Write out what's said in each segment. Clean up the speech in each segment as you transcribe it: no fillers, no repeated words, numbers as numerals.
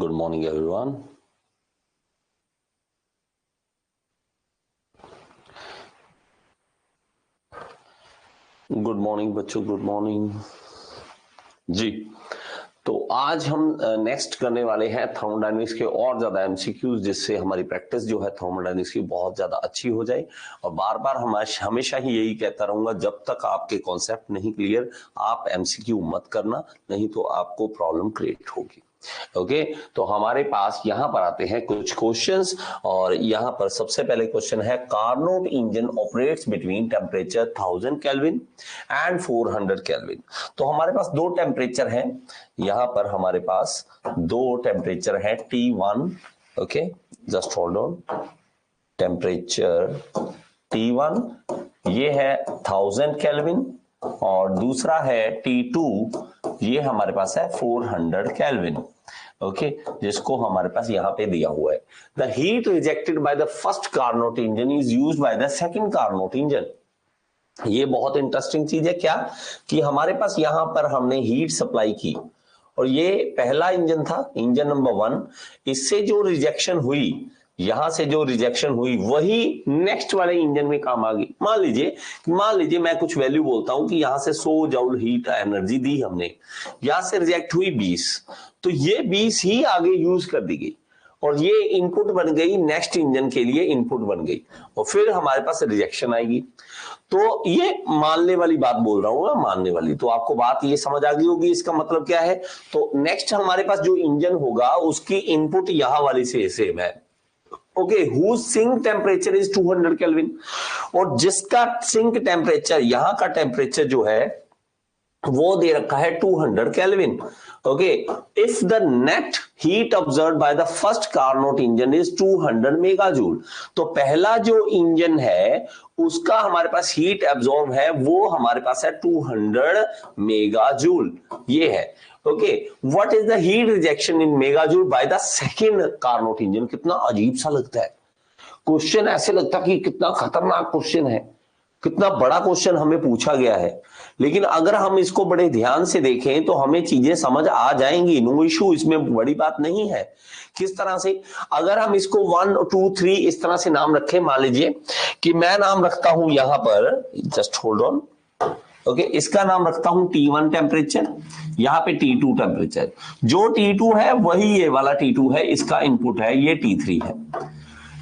Good morning, everyone. Good morning बच्चों, good morning जी। तो आज हम नेक्स्ट करने वाले हैं थर्मोडायनेमिक्स के और ज्यादा एमसीक्यूज, जिससे हमारी प्रैक्टिस जो है थर्मोडायनेमिक्स की बहुत ज्यादा अच्छी हो जाए। और बार बार हमेशा ही यही कहता रहूंगा, जब तक आपके कॉन्सेप्ट नहीं क्लियर आप एमसीक्यू मत करना, नहीं तो आपको प्रॉब्लम क्रिएट होगी। ओके, तो हमारे पास यहां पर आते हैं कुछ क्वेश्चंस, और यहां पर सबसे पहले क्वेश्चन है, Carnot engine operates between temperature 1000 kelvin and 400 kelvin. तो हमारे पास दो टेम्परेचर हैं, यहां पर हमारे पास दो टेम्परेचर है T1, okay, just hold on, temperature T1 ये है 1000 केल्विन, और दूसरा है T2, ये हमारे पास है 400 केल्विन, ओके, जिसको हमारे पास यहां पे दिया हुआ है। The heat rejected by the first Carnot engine is used by the second Carnot engine. ये बहुत इंटरेस्टिंग चीज है क्या, कि हमारे पास यहां पर हमने हीट सप्लाई की, और ये पहला इंजन था, इंजन नंबर 1, इससे जो रिजेक्शन हुई, यहां से जो रिजेक्शन हुई वही नेक्स्ट वाले इंजन में काम आ गई। मान लीजिए मैं कुछ वैल्यू बोलता हूं कि यहां से 100 जूल हीट एनर्जी दी हमने, यहां से रिजेक्ट हुई 20, तो ये 20 ही आगे यूज कर दी गई, और ये इनपुट बन गई, नेक्स्ट इंजन के लिए इनपुट बन गई, और फिर हमारे पास रिजेक्शन आएगी। तो ये मानने वाली बात बोल रहा हूं ना, मानने वाली, तो आपको बात ये समझ आ गई होगी इसका मतलब क्या है। तो नेक्स्ट हमारे पास जो इंजन होगा उसकी इनपुट यहां वाली से सेम है, okay, whose sink temperature is 200 kelvin, और जिसका सिंक टेम्परेचर, यहां का टेम्परेचर जो है वो दे रखा है 200 kelvin, okay. If the net heat observed by the first Carnot engine is 200 megajoule, तो पहला जो इंजन है उसका हमारे पास हीट एब्जॉर्ब है वो हमारे पास है 200 मेगाजूल, ये है, okay. What is the heat rejection in megajoule by the second Carnot engine. कितना अजीब सा लगता है क्वेश्चन, ऐसे लगता है कि कितना खतरनाक क्वेश्चन है, कितना बड़ा क्वेश्चन हमें पूछा गया है, लेकिन अगर हम इसको बड़े ध्यान से देखें तो हमें चीजें समझ आ जाएंगी, नो इशू, इसमें बड़ी बात नहीं है। किस तरह से, अगर हम इसको 1 2 3 इस तरह से नाम रखें, मान लीजिए कि मैं नाम रखता हूं यहां पर, जस्ट होल्ड ऑन, ओके, इसका नाम रखता हूं T1 टेम्परेचर, यहां पे T2 टेम्परेचर, जो T2 है वही ये वाला T2 है, इसका इनपुट है ये T3 है।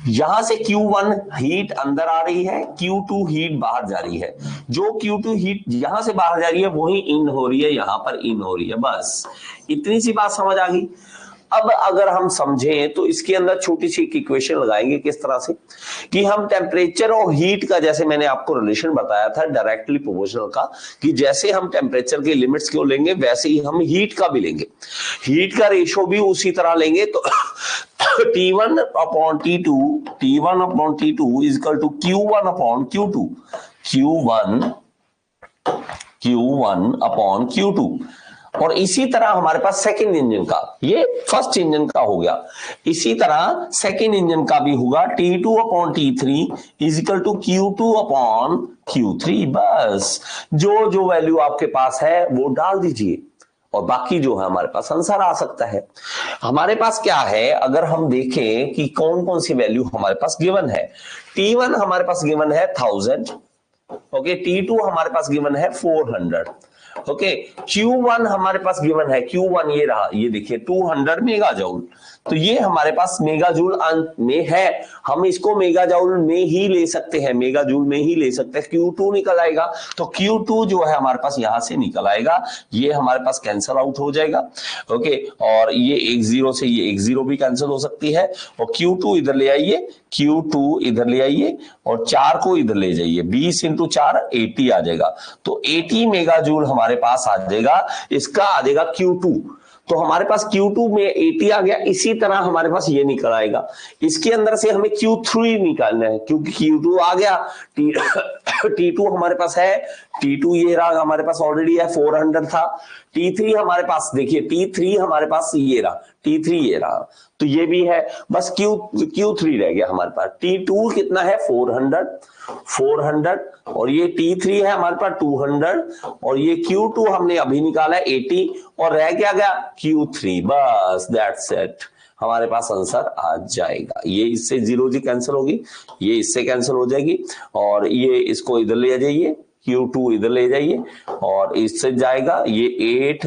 यहां से Q1 हीट अंदर आ रही है, Q2 हीट बाहर जा रही है, जो Q2 हीट यहां से बाहर जा रही है वही इन हो रही है, यहां पर इन हो रही है, बस इतनी सी बात समझ आ गई। अब अगर हम समझें तो इसके अंदर छोटी सी इक्वेशन लगाएंगे, किस तरह से, कि हम टेम्परेचर और हीट का, जैसे मैंने आपको रिलेशन बताया था डायरेक्टली प्रोपोर्शनल का, कि जैसे हम टेम्परेचर के लिमिट्स को लेंगे वैसे ही हम हीट का भी लेंगे, हीट का रेशो भी उसी तरह लेंगे। तो T1 upon T2, T1 upon T2 is equal to Q1 upon Q2, Q1 upon Q2। और इसी तरह हमारे पास सेकंड इंजन का, ये फर्स्ट इंजन का हो गया, इसी तरह सेकंड इंजन का भी होगा, T2 upon T3 is equal to Q2 upon Q3। बस जो जो वैल्यू आपके पास है वो डाल दीजिए, और बाकी जो है हमारे पास आंसर आ सकता है। हमारे पास क्या है, अगर हम देखें कि कौन कौन सी वैल्यू हमारे पास गिवन है, T1 हमारे पास गिवन है 1000, ओके, T2 हमारे पास गिवन है 400, ओके, Q1 हमारे पास गिवन है, Q1 ये रहा, ये देखिए 200 मेगाजूल, तो ये हमारे पास मेगाजूल में है, हम इसको मेगाजूल में ही ले सकते हैं, मेगाजूल में ही ले सकते हैं। Q2 निकल आएगा, तो Q2 जो है हमारे पास यहां से निकल आएगा, ये हमारे पास कैंसिल आउट हो जाएगा, ओके, और ये 10 से ये 10 भी कैंसिल हो सकती है, और Q2 इधर ले आइए, Q2 इधर ले आइए, और 4 को इधर ले जाइए, 20 इंटू 4 80 आ जाएगा, तो 80 मेगाजूल हमारे पास आ जाएगा, इसका आ जाएगा Q2। तो हमारे पास Q2 में 80 आ गया, इसी तरह हमारे पास ये निकल आएगा, इसके अंदर से हमें Q3 निकालना है, क्योंकि Q2 आ गया, T2 हमारे पास है, T2 ये रहा हमारे पास ऑलरेडी है, 400 था, T3 हमारे पास देखिए, T3 हमारे पास ये रहा, T3 ये रहा, तो ये भी है, बस Q3 रह गया हमारे पास। T2 कितना है 400 और ये T3 है हमारे पास 200 और ये Q2 हमने अभी निकाला है 80 और रह गया Q3, बस दैट्स इट, हमारे पास आंसर आ जाएगा। ये इससे 0 जी कैंसिल होगी, ये इससे कैंसिल हो जाएगी और ये इसको इधर ले जाइए, Q2 इधर ले जाइए और इससे जाएगा ये 8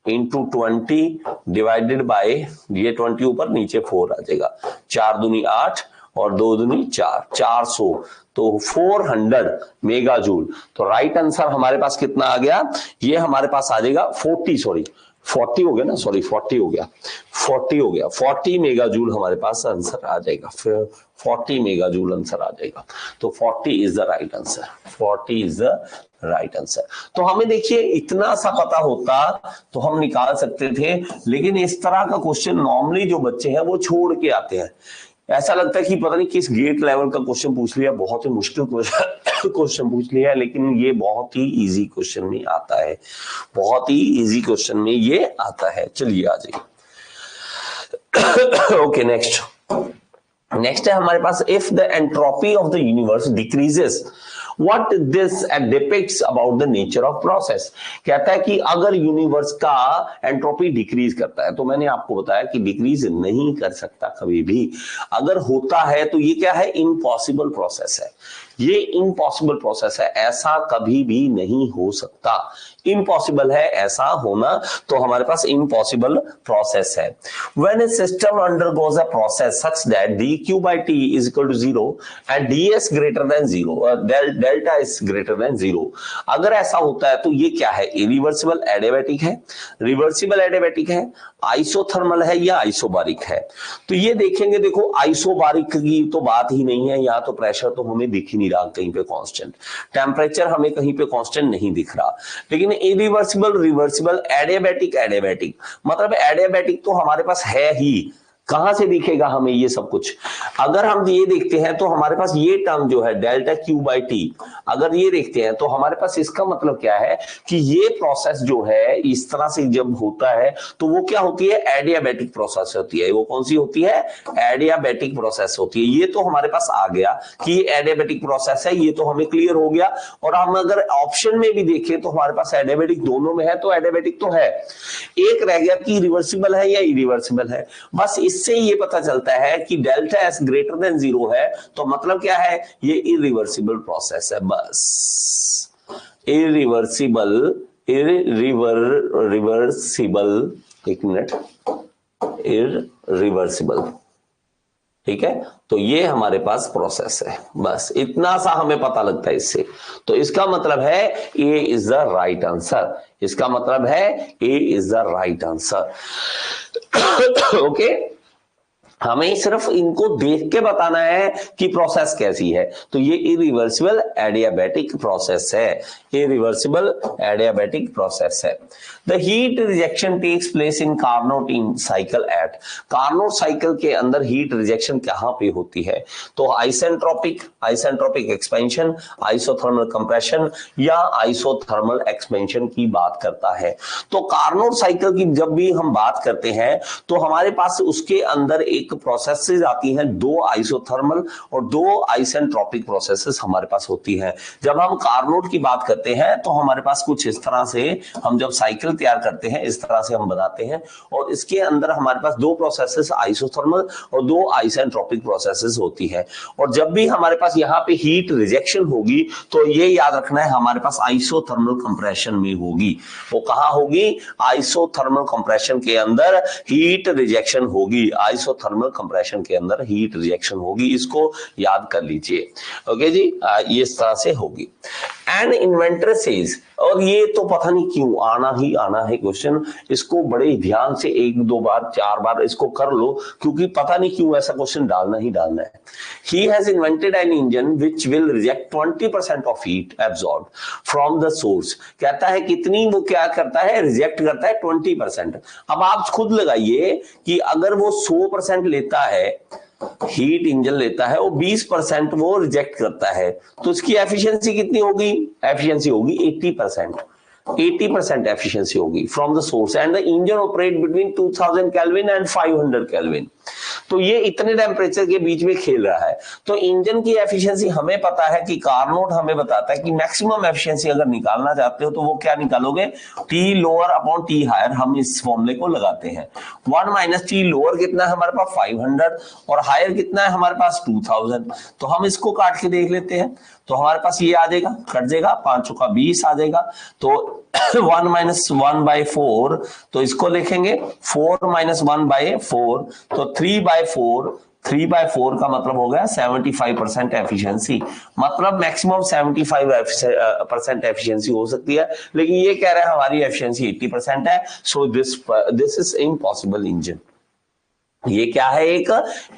इंटू 20 डिवाइडेड बाय ये 20 ऊपर नीचे 4 आ जाएगा, 4 दूनी 8 और 2 दूनी 4, 400, तो 400 मेगा जूल। तो राइट आंसर हमारे पास कितना आ गया, ये हमारे पास आ जाएगा 40 हो गया ना, सॉरी 40 हो गया, 40 मेगा जूल हमारे पास आंसर आ जाएगा, फिर 40 मेगा जूल आंसर आ जाएगा। तो 40 is the right answer, 40 is the right answer. तो हमें देखिए इतना सा पता होता तो हम निकाल सकते थे, लेकिन इस तरह का क्वेश्चन नॉर्मली जो बच्चे हैं वो छोड़ के आते हैं। ऐसा लगता है कि पता नहीं किस गेट लेवल का क्वेश्चन पूछ लिया, बहुत ही मुश्किल क्वेश्चन पूछ लिया, लेकिन ये बहुत ही इजी क्वेश्चन में आता है, बहुत ही इजी क्वेश्चन में ये आता है। चलिए आ जाइए। ओके, नेक्स्ट है हमारे पास, if the entropy of the universe decreases what this depicts about the nature of process। कहता है कि अगर यूनिवर्स का एंट्रोपी डिक्रीज करता है, तो मैंने आपको बताया कि डिक्रीज नहीं कर सकता कभी भी, अगर होता है तो ये क्या है, इम्पॉसिबल प्रोसेस है, ये इम्पॉसिबल प्रोसेस है, ऐसा कभी भी नहीं हो सकता, इम्पॉसिबल है ऐसा होना, तो हमारे पास इम्पॉसिबल प्रोसेस है। When a system undergoes a process such that dq by t is equal to 0 and ds greater than 0, delta is greater than 0, अगर ऐसा होता है तो ये क्या है, इरिवर्सिबल एडियाबैटिक है, रिवर्सिबल एडियाबैटिक है, आइसोथर्मल है या आइसोबारिक है। तो ये देखेंगे, देखो आइसोबारिक की तो बात ही नहीं है, यहाँ तो प्रेशर तो हमें दिख ही नहीं रहा कहीं पे कांस्टेंट, टेम्परेचर हमें कहीं पे कांस्टेंट नहीं दिख रहा, लेकिन इरिवर्सिबल, रिवर्सिबल, एडियाबैटिक मतलब एडियाबैटिक तो हमारे पास है ही, कहां से दिखेगा हमें ये सब कुछ। अगर हम ये देखते हैं तो हमारे पास ये टर्म जो है डेल्टा क्यू बाई टी, अगर ये देखते हैं तो हमारे पास इसका मतलब क्या है कि ये प्रोसेस जो है इस तरह से जब होता है तो वो क्या होती है, एडियाबैटिक प्रोसेस होती है। वो कौन सी होती है, एडियाबैटिक प्रोसेस होती है। ये तो हमारे पास आ गया कि ये एडियाबैटिक प्रोसेस है, ये तो हमें क्लियर हो गया। और हम अगर ऑप्शन में भी देखें तो हमारे पास एडियाबैटिक दोनों में है, तो एडियाबैटिक तो है। एक रह गया कि रिवर्सिबल है या इरिवर्सिबल है, बस इससे ये पता चलता है कि डेल्टा एस ग्रेटर देन 0 है, तो मतलब क्या है, ये इरिवर्सिबल प्रोसेस है, बस इरिवर्सिबल, एक मिनट, इरिवर्सिबल, ठीक है। तो ये हमारे पास प्रोसेस है, बस इतना सा हमें पता लगता है इससे। तो इसका मतलब है A is the right answer, इसका मतलब है A is the right answer. Okay, हमें सिर्फ इनको देख के बताना है कि प्रोसेस कैसी है। तो ये इरिवर्सिबल एडियाबैटिक प्रोसेस है, इरिवर्सिबल एडियाबैटिक प्रोसेस है। The heat rejection takes place in Carnot in cycle at, Carnot cycle के अंदर हीट रिजेक्शन कहां पे होती है, तो आइसेंट्रोपिक एक्सपेंशन, आइसोथर्मल कंप्रेशन या आइसोथर्मल एक्सपेंशन की बात करता है। तो कार्नोट साइकिल की जब भी हम बात करते हैं तो हमारे पास उसके अंदर एक प्रोसेसेस आती हैं, 2 आइसोथर्मल और 2 आइसेंट्रोपिक प्रोसेसेस हमारे पास होती हैं। जब हम कार्नोट की बात करते हैं तो हमारे पास कुछ इस तरह से, हम जब साइकिल तैयार करते हैं इस तरह से हम बनाते हैं, और इसके अंदर हमारे पास 2 प्रोसेसेस आइसोथर्मल और 2 आइसेंट्रोपिक प्रोसेसेस होती है। और जब भी हमारे पास यहाँ पे हीट रिजेक्शन होगी तो ये याद रखना है हमारे पास आइसोथर्मल कंप्रेशन में होगी। वो कहां होगी, आइसोथर्मल कंप्रेशन के अंदर हीट रिजेक्शन होगी, आइसोथर्मल कंप्रेशन के अंदर हीट रिजेक्शन होगी, इसको याद कर लीजिए। ओके जी, ये इस तरह से होगी। एन इन्वेंटर सेज, और ये तो पता नहीं क्यों आना है क्वेश्चन, इसको बड़े ध्यान से 1 2 बार 4 बार इसको कर लो, क्योंकि पता नहीं क्यों ऐसा क्वेश्चन डालना ही डालना है। He has invented an engine which will reject 20% of heat absorbed from the source। कहता है कितनी, वो क्या करता है, रिजेक्ट करता है 20%। अब आप खुद लगाइए कि अगर वो 100% लेता है, हीट इंजन लेता है, वो 20% वो रिजेक्ट करता है, तो इसकी एफिशिएंसी कितनी होगी, एफिशिएंसी होगी 80%। 80% एफिशिएंसी होगी from the source and the engine operate between 2000 kelvin and 500 kelvin. तो ये इतने टेम्परेचर के बीच में खेल रहा है। तो इंजन की एफिशिएंसी हमें पता है कि कार्नोट हमें बताता है कि मैक्सिमम एफिशिएंसी अगर निकालना चाहते हो तो वो क्या निकालोगे, T lower upon T higher. हम इस फॉर्मूले को लगाते हैं। 1 माइनस टी लोअर कितना है हमारे पास 500 और हायर कितना है हमारे पास 2000। तो हम इसको काट के देख लेते हैं। तो हमारे पास ये आ जाएगा, कट जाएगा, 5 चौका 20 आ जाएगा। तो 1 माइनस 1/4, तो इसको लिखेंगे 4 माइनस 1/4, तो 3/4। 3/4 का मतलब हो गया 75% एफिशिएंसी। मतलब मैक्सिमम 75% एफिशिएंसी हो सकती है, लेकिन ये कह रहा है हमारी एफिशिएंसी 80% है। So this is impossible engine. ये क्या है, एक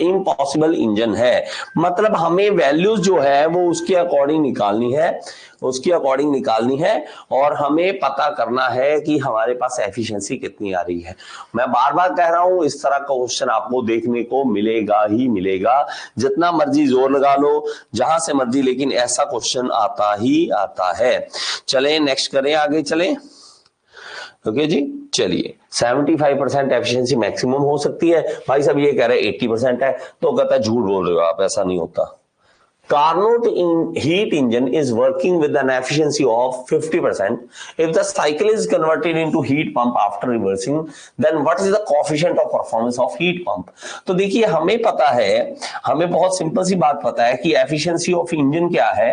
इम्पॉसिबल इंजन है। मतलब हमें वैल्यूज जो है वो उसके अकॉर्डिंग निकालनी है, उसकी अकॉर्डिंग निकालनी है और हमें पता करना है कि हमारे पास एफिशिएंसी कितनी आ रही है। मैं बार बार कह रहा हूं, इस तरह का क्वेश्चन आपको देखने को मिलेगा ही मिलेगा, जितना मर्जी जोर लगा लो, जहां से मर्जी, लेकिन ऐसा क्वेश्चन आता ही आता है। चलें नेक्स्ट करें, आगे चलें। ओके जी, चलिए 75% एफिशिएंसी मैक्सिमम हो सकती है। भाई साहब ये कह रहे हैं 80% है, तो कहता है झूठ बोल रहे हो आप, ऐसा नहीं होता। Carnot heat engine is working with an efficiency of 50%. If the cycle is converted into heat pump after reversing, then what is the coefficient of performance of heat pump? तो देखिए हमें पता है, हमें बहुत सिंपल सी बात पता है कि एफिशिएंसी ऑफ इंजन क्या है।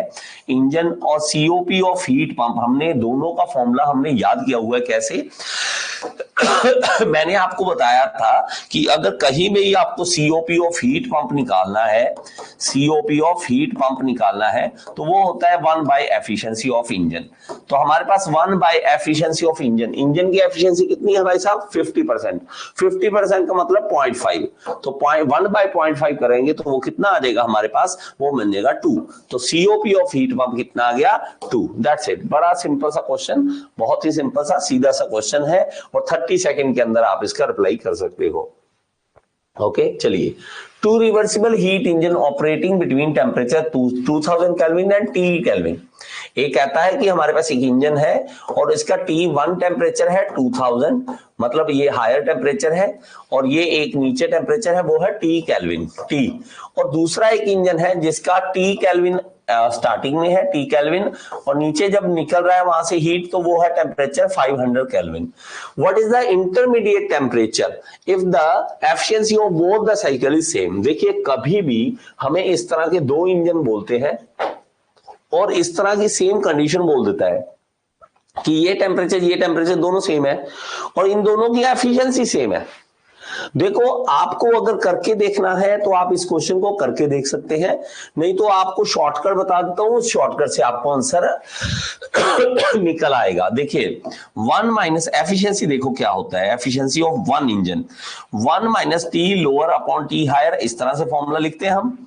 इंजन और सीओपी ऑफ हीट पंप, हमने दोनों का फॉर्मूला हमने याद किया हुआ है। कैसे मैंने आपको बताया था कि अगर कहीं में ही आपको सीओपी ऑफ हीट पंप निकालना है, सीओपी ऑफ हीट पंप निकालना है, तो वो होता है 1 बाय एफिशिएंसी ऑफ इंजन। तो हमारे पास 1 by efficiency of engine, engine की एफिशिएंसी कितनी है भाई साहब 50%। 50% का मतलब 0.5, तो 1 बाय 0.5 करेंगे तो वो कितना आ जाएगा हमारे पास, वो बन जाएगा 2। तो सीओपी ऑफ हीट पंप कितना आ गया 2। That's it. बड़ा सिंपल सा क्वेश्चन, बहुत ही सिंपल सा सीधा सा क्वेश्चन है और 30 सेकंड के अंदर आप इसका रिप्लाई कर सकते हो। ओके चलिए, two reversible heat engine operating between temperature 2000 kelvin and T kelvin. एक कहता है कि हमारे पास एक इंजन है और इसका T1 टेम्परेचर है 2000, मतलब ये हायर टेम्परेचर है, और ये एक नीचे टेम्परेचर है वो है T केल्विन T। और दूसरा एक इंजन है जिसका T केल्विन स्टार्टिंग में है T केल्विन, और नीचे जब निकल रहा है वहां से हीट तो वो है temperature 500 kelvin. What is the intermediate temperature if the efficiency of both the cycle is same. देखिए कभी भी हमें इस तरह के दो इंजन बोलते हैं और इस तरह की सेम कंडीशन बोल देता है कि ये टेम्परेचर दोनों सेम है और इन दोनों की एफिशिएंसी सेम है। देखो आपको अगर करके देखना है तो आप इस क्वेश्चन को करके देख सकते हैं, नहीं तो आपको शॉर्टकट बता देता हूं, उस शॉर्टकट से आपको आंसर निकल आएगा। देखिए 1 माइनस एफिशिएंसी, देखो क्या होता है efficiency of one engine, 1 minus T lower upon T higher, इस तरह से फॉर्मूला लिखते हैं हम।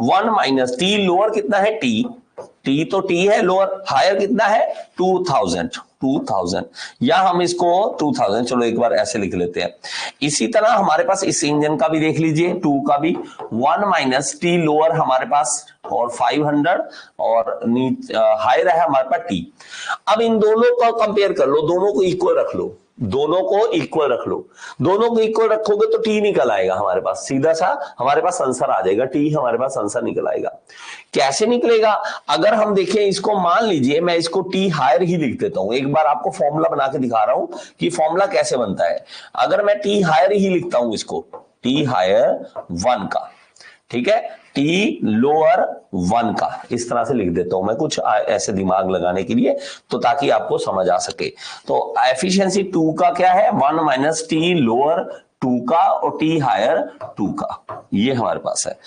1 माइनस टी लोअर कितना है टी तो टी है, लोअर हायर कितना है 2000, या हम इसको 2000, चलो एक बार ऐसे लिख लेते हैं। इसी तरह हमारे पास इस इंजन का भी देख लीजिए, 2 का भी 1 माइनस टी लोअर हमारे पास और 500 और हायर है हमारे पास टी। अब इन दोनों का कंपेयर कर लो, दोनों को इक्वल रख लो, दोनों को इक्वल रख लो, दोनों को इक्वल रखोगे तो टी निकल आएगा हमारे पास, सीधा सा हमारे पास आंसर आ जाएगा, टी हमारे पास आंसर निकल आएगा। कैसे निकलेगा, अगर हम देखें इसको, मान लीजिए मैं इसको टी हायर ही लिख देता हूं, एक बार आपको फॉर्मूला बना के दिखा रहा हूं कि फॉर्मूला कैसे बनता है। अगर मैं टी हायर ही लिखता हूं, इसको टी हायर 1 का, ठीक है, टी लोअर 1 का, इस तरह से लिख देता हूं मैं, कुछ ऐसे दिमाग लगाने के लिए, तो ताकि आपको समझ आ सके। तो एफिशिएंसी 2 का क्या है 1 माइनस टी लोअर 2 का और टी हायर 2 का, ये हमारे पास है।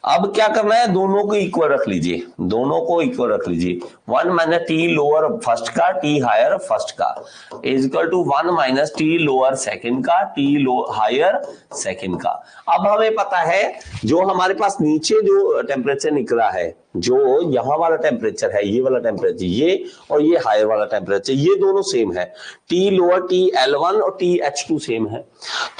अब क्या करना है, दोनों को इक्वल रख लीजिए, दोनों को इक्वल रख लीजिए। 1 माइनस टी लोअर फर्स्ट का, टी हायर फर्स्ट का, is equal to 1 minus T lower second का, टी हायर सेकंड का। अब हमें पता है जो हमारे पास नीचे जो टेम्परेचर निकला है जो यहाँ वाला टेम्परेचर है, ये वाला टेम्परेचर, ये और ये हायर वाला टेम्परेचर, ये दोनों सेम है। T लोअर TL1 और TH2 सेम है,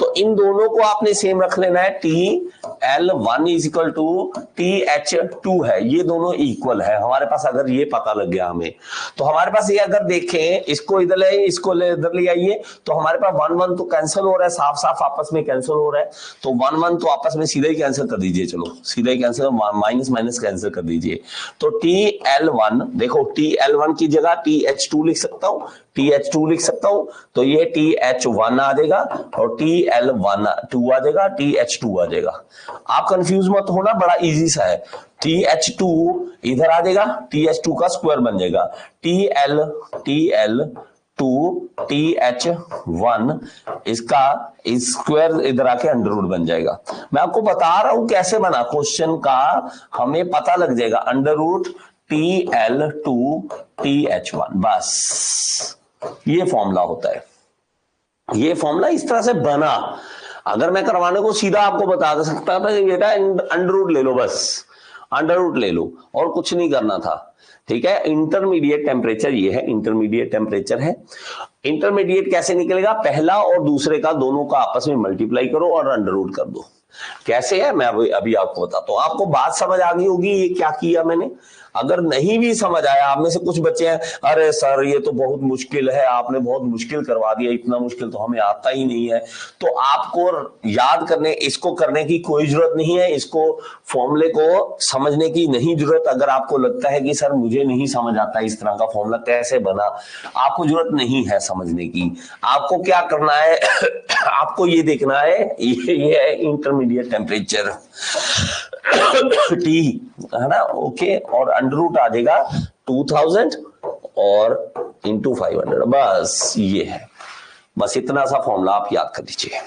तो इन दोनों को आपने सेम रख लेना है। TL1 is equal to TH2 है, ये दोनों इक्वल है हमारे पास। अगर ये पता लग गया हमें, तो हमारे पास ये अगर देखें, इसको इधर ले, इसको इधर ले आइए, तो हमारे पास 1 1 तो कैंसिल हो रहा है, साफ साफ आपस में कैंसिल हो रहा है। तो 1 1 तो आपस में सीधा ही कैंसिल कर दीजिए, चलो सीधा ही कैंसिल, माइनस माइनस कैंसिल कर दीजिए। तो TL1 देखो, TL1 की जगह TH2 लिख सकता हूं, TH2 लिख सकता हूं, तो ये TH1 आ जाएगा और TL1 आ जाएगा, TH2 आ जाएगा। आप कंफ्यूज मत होना, बड़ा इजी सा है। TH2 इधर आ जाएगा, TH2 का स्क्वायर बन जाएगा, TL2 TH1, इसका स्क्वायर इधर आके अंडर रूट बन जाएगा। मैं आपको बता रहा हूं कैसे बना, क्वेश्चन का हमें पता लग जाएगा। अंडर रूट TL2 TH1, बस ये फॉर्मूला होता है। ये फॉर्मूला इस तरह से बना। अगर मैं करवाने को सीधा आपको बता सकता था बेटा अंडर रूट ले लो, बस अंडर रूट ले लो और कुछ नहीं करना था, ठीक है। इंटरमीडिएट टेम्परेचर ये है, इंटरमीडिएट टेम्परेचर है। इंटरमीडिएट कैसे निकलेगा, पहला और दूसरे का दोनों का आपस में मल्टीप्लाई करो और अंडर रूट कर दो। कैसे है मैं अभी आपको बताता हूं। आपको बात समझ आ गई होगी ये क्या किया मैंने। अगर नहीं भी समझ आया, आप में से कुछ बच्चे हैं, अरे सर ये तो बहुत मुश्किल है, आपने बहुत मुश्किल करवा दिया, इतना मुश्किल तो हमें आता ही नहीं है। तो आपको याद करने, इसको करने की कोई जरूरत नहीं है, इसको फॉर्मूले को समझने की नहीं जरूरत। अगर आपको लगता है कि सर मुझे नहीं समझ आता इस तरह का फॉर्मूला कैसे बना, आपको जरूरत नहीं है समझने की। आपको क्या करना है आपको ये देखना है, ये है इंटरमीडिएट टेम्परेचर T, है ना, ओके। और अंडर रूट आ जाएगा 2000 और इंटू 500, बस ये है। बस इतना सा फॉर्मूला आप याद कर लीजिए।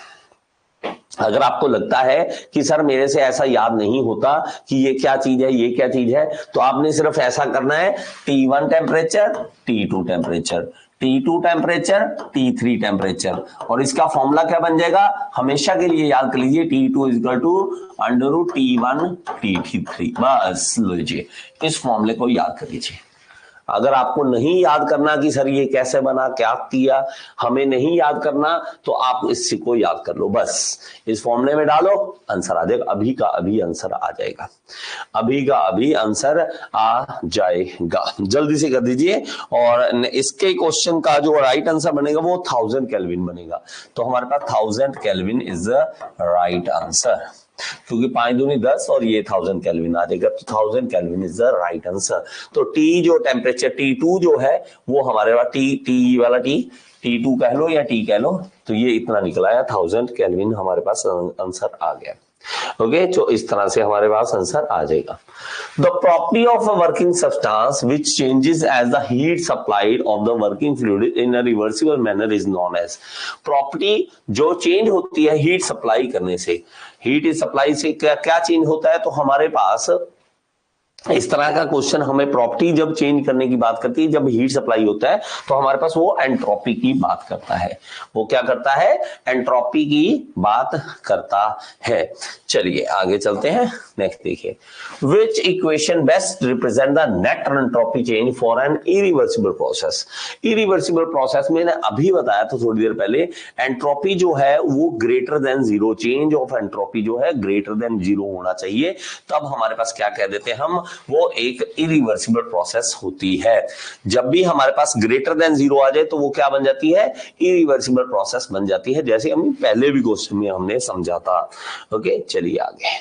अगर आपको लगता है कि सर मेरे से ऐसा याद नहीं होता कि ये क्या चीज है, ये क्या चीज है, तो आपने सिर्फ ऐसा करना है, T1 temperature, T2 temperature, T2 temperature, T3 temperature, और इसका फॉर्मूला क्या बन जाएगा, हमेशा के लिए याद कर लीजिए, T2 is equal to under root T1 T3, बस लीजिए इस फॉर्मूले को याद कर लीजिए। अगर आपको नहीं याद करना कि सर ये कैसे बना, क्या किया, हमें नहीं याद करना, तो आप इसी को याद कर लो, बस इस फॉर्मूले में डालो, आंसर आ जाएगा। अभी का अभी आंसर आ जाएगा, अभी का अभी आंसर आ जाएगा। जल्दी से कर दीजिए। और इसके क्वेश्चन का जो राइट आंसर बनेगा वो 1000 केल्विन बनेगा। तो हमारे पास 1000 kelvin is the right answer, क्योंकि 5 दूनी 10 और ये 1000 केल्विन आ जाएगा, तो 1000 kelvin is the right answer. तो टी जो टेम्परेचर T2 जो है वो हमारे पास टी वाला T2 कह लो या T कह लो, तो ये इतना निकला है, 1000 केल्विन हमारे पास आंसर आ गया। ओके, तो इस तरह से हमारे पास आंसर आ जाएगा। The property of a working substance which changes as the heat supplied of the working fluid in a reversible manner is known as। Property जो चेंज होती है हीट सप्लाई करने से, हीट सप्लाई से क्या क्या चेंज होता है, तो हमारे पास इस तरह का क्वेश्चन हमें प्रॉपर्टी जब चेंज करने की बात करती है, जब हीट सप्लाई होता है तो हमारे पास वो एंट्रोपी की बात करता है। वो क्या करता है, एंट्रोपी की बात करता है। चलिए आगे चलते हैं, नेक्स्ट देखिए, which equation best represent the net entropy change for an irreversible process. Irreversible process मैंने अभी बताया था थोड़ी देर पहले, एंट्रोपी जो है वो greater than zero, change of entropy जो है ग्रेटर देन जीरो होना चाहिए, तब हमारे पास क्या कह देते हैं हम, वो एक इरिवर्सिबल प्रोसेस होती है। जब भी हमारे पास ग्रेटर देन जीरो आ जाए तो वो क्या बन जाती है, इरिवर्सिबल प्रोसेस बन जाती है, जैसे हम पहले भी क्वेश्चन में हमने समझा था। ओके, चलिए आगे।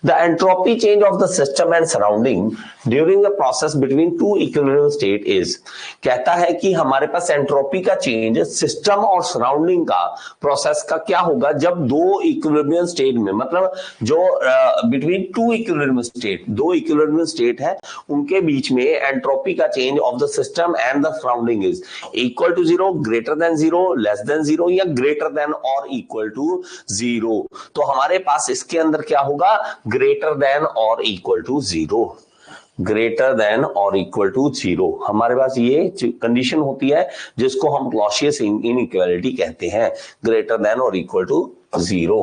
The entropy change of the system and surrounding during the process between two equilibrium state is, कहता है कि हमारे पास एंट्रोपी का चेंज सिस्टम और सराउंडिंग का प्रोसेस का क्या होगा जब दो इक्विलिब्रियम स्टेट में, मतलब जो बिटवीन टू इक्विलिब्रियम स्टेट, दो इक्विलिब्रियम स्टेट है उनके बीच में एंट्रोपी का change of the system and the surrounding is equal to zero, greater than zero, less than zero या ग्रेटर देन और इक्वल टू जीरो। तो हमारे पास इसके अंदर क्या होगा, ग्रेटर देन और equal to zero, greater than और इक्वल टू जीरो। हमारे पास ये कंडीशन होती है जिसको हम क्लॉसियस इनइक्वालिटी कहते हैं, ग्रेटर देन और इक्वल टू जीरो।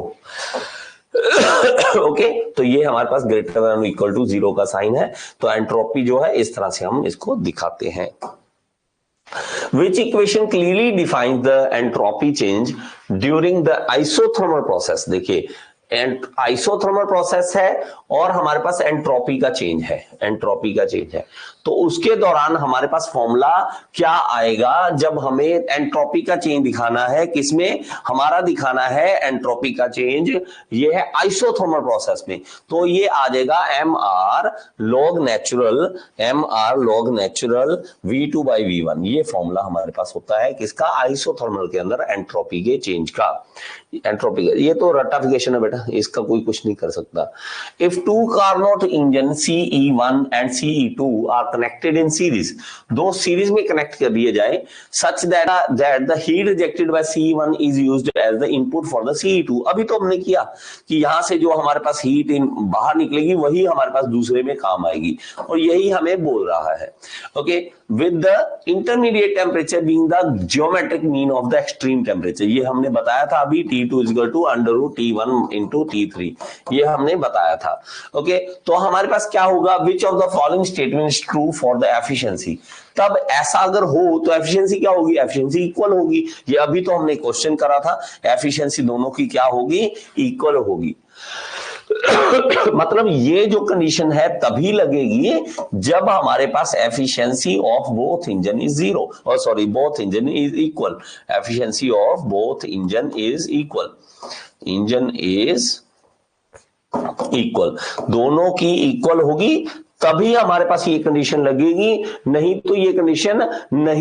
ओके तो ये हमारे पास ग्रेटर देन इक्वल टू 0 का साइन है, तो एंट्रोपी जो है इस तरह से हम इसको दिखाते हैं। Which equation clearly defines the entropy change during the isothermal process? देखिए आइसोथर्मल प्रोसेस है और हमारे पास एंट्रोपी का चेंज है, एंट्रोपी का चेंज है, तो उसके दौरान हमारे पास फॉर्मूला क्या आएगा जब हमें एंट्रोपी का चेंज दिखाना है, किसमें हमारा दिखाना है एंट्रोपी का चेंज, ये है आइसोथर्मल प्रोसेस में, तो ये आ जाएगा mr log natural v2 by v1, ये फॉर्मूला हमारे पास होता है किसका, आइसोथर्मल के अंदर एंट्रोपी के चेंज का, एंट्रोपी का। ये तो रट्टाफिकेशन है बेटा, इसका कोई कुछ नहीं कर सकता। If two Carnot engine CE1 and CE2 are connected in series, दो सीरीज में कनेक्ट कर दिए जाए, such that the heat rejected by CE1 is used as the input for the CE2। अभी तो हमने किया कि यहां से जो हमारे पास हीट बाहर निकलेगी वही हमारे पास दूसरे में काम आएगी, और यही हमें बोल रहा है। Okay, with the intermediate temperature being the geometric mean of the extreme temperature, ये हमने बताया था अभी, T2 equal to √T1 into T3, ये हमने बताया था। ओके, तो हमारे पास क्या होगा, which of the following statement is true for the efficiency. तब ऐसा अगर हो तो एफिशिएंसी क्या होगी, एफिशिएंसी इक्वल होगी। ये अभी तो हमने क्वेश्चन करा था, एफिशिएंसी दोनों की क्या होगी, इक्वल होगी। मतलब ये जो कंडीशन है तभी लगेगी जब हमारे पास efficiency of both engine is 0, और sorry both engine is equal, efficiency of both engine is equal, engine is equal, दोनों की इक्वल होगी तभी हमारे पास ये कंडीशन लगेगी, नहीं तो ये कंडीशन नहीं